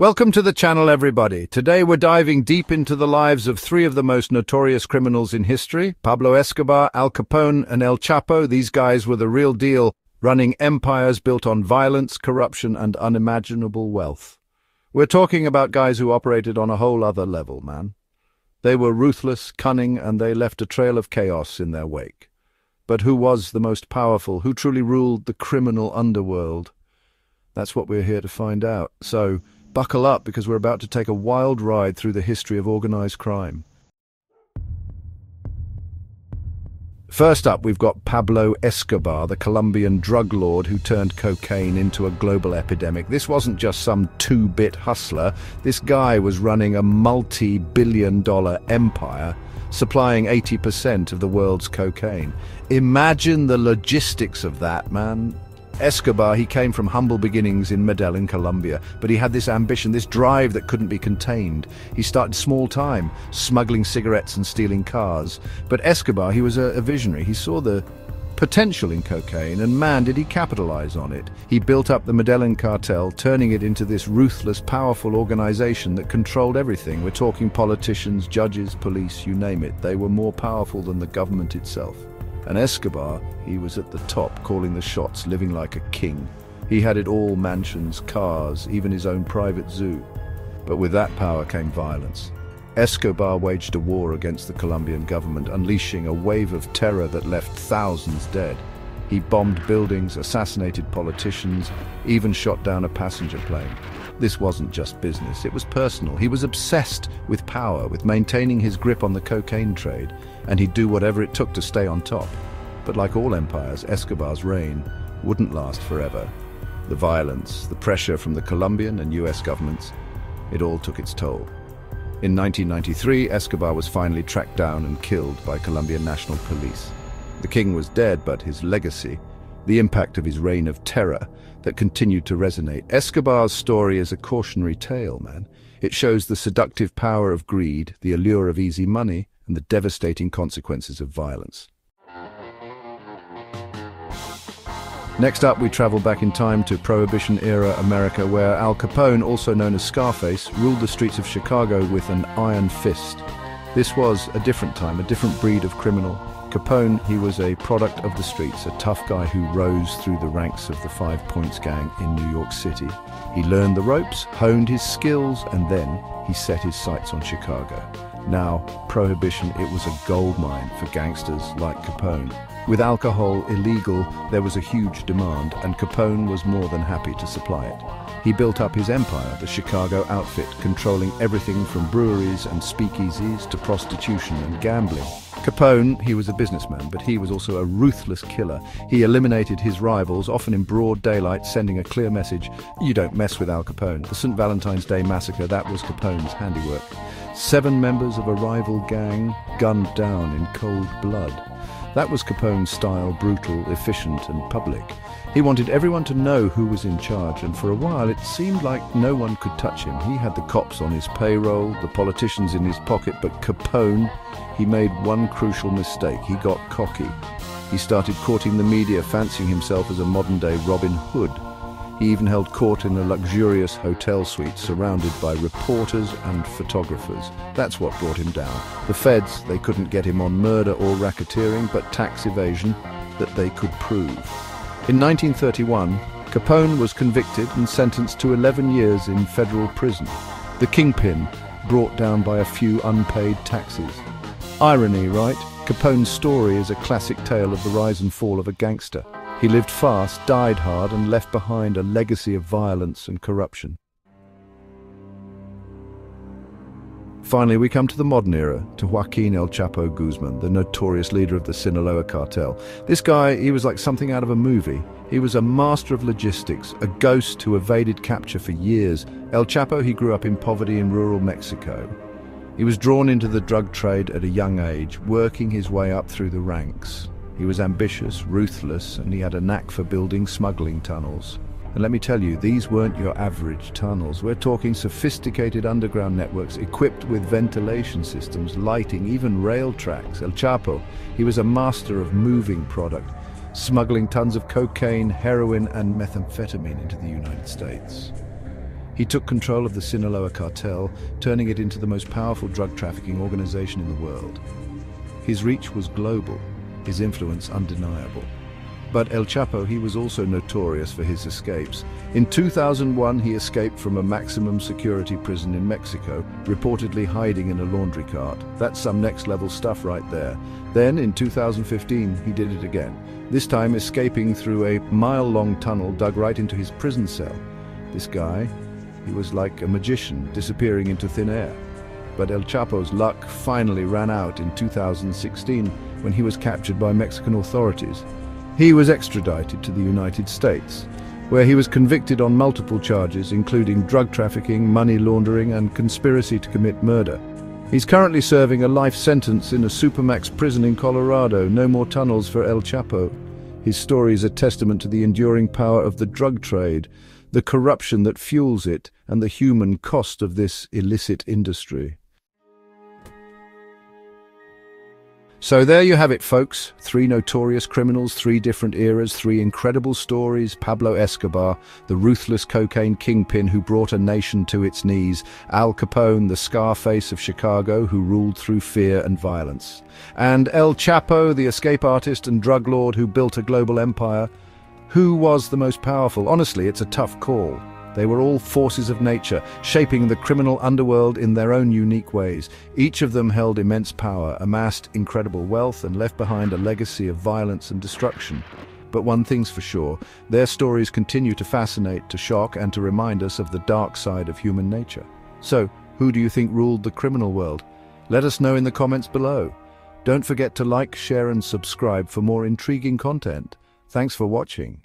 Welcome to the channel, everybody. Today we're diving deep into the lives of three of the most notorious criminals in history: Pablo Escobar, Al Capone, and El Chapo. These guys were the real deal, running empires built on violence, corruption, and unimaginable wealth. We're talking about guys who operated on a whole other level, man. They were ruthless, cunning, and they left a trail of chaos in their wake. But who was the most powerful? Who truly ruled the criminal underworld? That's what we're here to find out. So, buckle up, because we're about to take a wild ride through the history of organized crime. First up, we've got Pablo Escobar, the Colombian drug lord who turned cocaine into a global epidemic. This wasn't just some two-bit hustler. This guy was running a multi-billion-dollar empire, supplying 80% of the world's cocaine. Imagine the logistics of that, man. Escobar, he came from humble beginnings in Medellin, Colombia, but he had this ambition, this drive that couldn't be contained. He started small time, smuggling cigarettes and stealing cars. But Escobar, he was a visionary. He saw the potential in cocaine, and man, did he capitalize on it. He built up the Medellin cartel, turning it into this ruthless, powerful organization that controlled everything. We're talking politicians, judges, police, you name it. They were more powerful than the government itself. And Escobar, he was at the top, calling the shots, living like a king. He had it all: mansions, cars, even his own private zoo. But with that power came violence. Escobar waged a war against the Colombian government, unleashing a wave of terror that left thousands dead. He bombed buildings, assassinated politicians, even shot down a passenger plane. This wasn't just business, it was personal. He was obsessed with power, with maintaining his grip on the cocaine trade, and he'd do whatever it took to stay on top. But like all empires, Escobar's reign wouldn't last forever. The violence, the pressure from the Colombian and US governments, it all took its toll. In 1993, Escobar was finally tracked down and killed by Colombian National Police. The king was dead, but his legacy, the impact of his reign of terror, that continued to resonate. Escobar's story is a cautionary tale, man. It shows the seductive power of greed, the allure of easy money, and the devastating consequences of violence. Next up, we travel back in time to Prohibition-era America, where Al Capone, also known as Scarface, ruled the streets of Chicago with an iron fist. This was a different time, a different breed of criminal. Capone, he was a product of the streets, a tough guy who rose through the ranks of the 5 Points gang in New York City. He learned the ropes, honed his skills, and then he set his sights on Chicago. Now, Prohibition, it was a goldmine for gangsters like Capone. With alcohol illegal, there was a huge demand, and Capone was more than happy to supply it. He built up his empire, the Chicago outfit, controlling everything from breweries and speakeasies to prostitution and gambling. Capone, he was a businessman, but he was also a ruthless killer. He eliminated his rivals, often in broad daylight, sending a clear message: you don't mess with Al Capone. The St. Valentine's Day massacre, that was Capone's handiwork. 7 members of a rival gang gunned down in cold blood. That was Capone's style: brutal, efficient, and public. He wanted everyone to know who was in charge, and for a while it seemed like no one could touch him. He had the cops on his payroll, the politicians in his pocket, but Capone, he made one crucial mistake. He got cocky. He started courting the media, fancying himself as a modern-day Robin Hood. He even held court in a luxurious hotel suite surrounded by reporters and photographers. That's what brought him down. The feds, they couldn't get him on murder or racketeering, but tax evasion that they could prove. In 1931, Capone was convicted and sentenced to 11 years in federal prison. The kingpin, brought down by a few unpaid taxes. Irony, right? Capone's story is a classic tale of the rise and fall of a gangster. He lived fast, died hard, and left behind a legacy of violence and corruption. Finally, we come to the modern era, to Joaquin El Chapo Guzman, the notorious leader of the Sinaloa cartel. This guy, he was like something out of a movie. He was a master of logistics, a ghost who evaded capture for years. El Chapo, he grew up in poverty in rural Mexico. He was drawn into the drug trade at a young age, working his way up through the ranks. He was ambitious, ruthless, and he had a knack for building smuggling tunnels. And let me tell you, these weren't your average tunnels. We're talking sophisticated underground networks equipped with ventilation systems, lighting, even rail tracks. El Chapo, he was a master of moving product, smuggling tons of cocaine, heroin, and methamphetamine into the United States. He took control of the Sinaloa cartel, turning it into the most powerful drug trafficking organization in the world. His reach was global, his influence undeniable. But El Chapo, he was also notorious for his escapes. In 2001, he escaped from a maximum security prison in Mexico, reportedly hiding in a laundry cart. That's some next-level stuff right there. Then, in 2015, he did it again, this time escaping through a mile-long tunnel dug right into his prison cell. This guy, he was like a magician, disappearing into thin air. But El Chapo's luck finally ran out in 2016 when he was captured by Mexican authorities. He was extradited to the United States, where he was convicted on multiple charges, including drug trafficking, money laundering, and conspiracy to commit murder. He's currently serving a life sentence in a supermax prison in Colorado. No more tunnels for El Chapo. His story is a testament to the enduring power of the drug trade, the corruption that fuels it, and the human cost of this illicit industry. So there you have it, folks. 3 notorious criminals, 3 different eras, 3 incredible stories. Pablo Escobar, the ruthless cocaine kingpin who brought a nation to its knees. Al Capone, the Scarface of Chicago, who ruled through fear and violence. And El Chapo, the escape artist and drug lord who built a global empire. Who was the most powerful? Honestly, it's a tough call. They were all forces of nature, shaping the criminal underworld in their own unique ways. Each of them held immense power, amassed incredible wealth, and left behind a legacy of violence and destruction. But one thing's for sure, their stories continue to fascinate, to shock, and to remind us of the dark side of human nature. So, who do you think ruled the criminal world? Let us know in the comments below. Don't forget to like, share, and subscribe for more intriguing content. Thanks for watching.